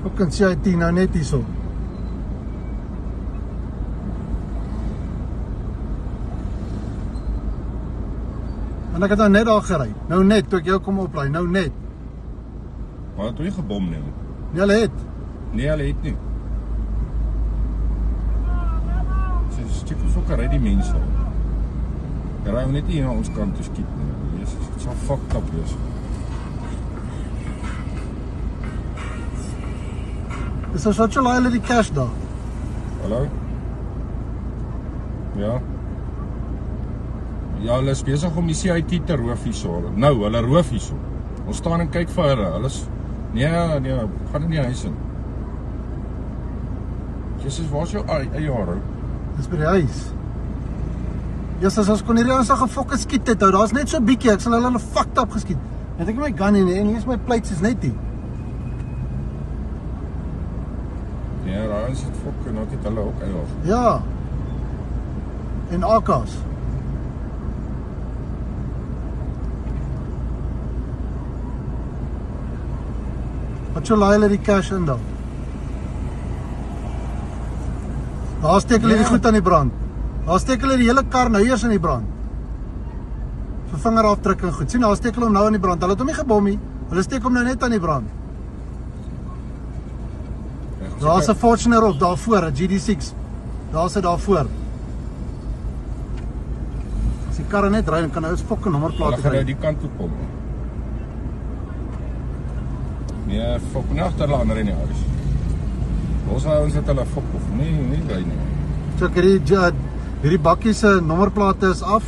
Fucking CIT nou net hierso. En ek het nou net daar gery. Nou net, toe ek jou kom oplaai, nou net. Maar het jy gebom nie? Nee, hulle het. Nee, hulle het nie. Dis stuk so ry die mense. Jy ry net hier aan ons kant te skiet nie. Jesus, dit sal fucked up wees. Dis so wat jy laai hulle die cash daar. Hallo? Ja? Ja, hulle is besig om die CIT te roof hierso. Nou, hulle roof hierso. Ons staan en kyk vir hulle. Hulle is nee, gaan in die huis in. Jesus, waar is jou eie haro? Dis by die huis. Jesus, as kon hierdie ons gefokke skiet het, nou, daar's net so bietjie, ek sal hulle fucked up geskiet. Het ek my gun nie, en hier is my plates is net hier. Ja, daar is het fokke, nou het hulle ook eie af. Ja. En AK's. Wat so laai hulle die cash in dan? Daar steek hulle die goed aan die brand. Daar steek hulle die hele kar nou eers in die brand. Vir vingerafdruk en goed. Sien, daar steek hulle hom nou in die brand. Hulle het hom nie gebom nie. Hulle steek hom nou net aan die brand. Daar's 'n Fortuner op daarvoor, 'n GD6. Daar's dit daarvoor. As die karre net ry, dan kan hy ons fucking nommerplate Hulle gaan kry. nou die kant toe kom. Nee, fok nie agter hulle ander in die huis. Ons hou ons het hulle fok of nie ry nie. So hierdie bakkie se nommerplate is af.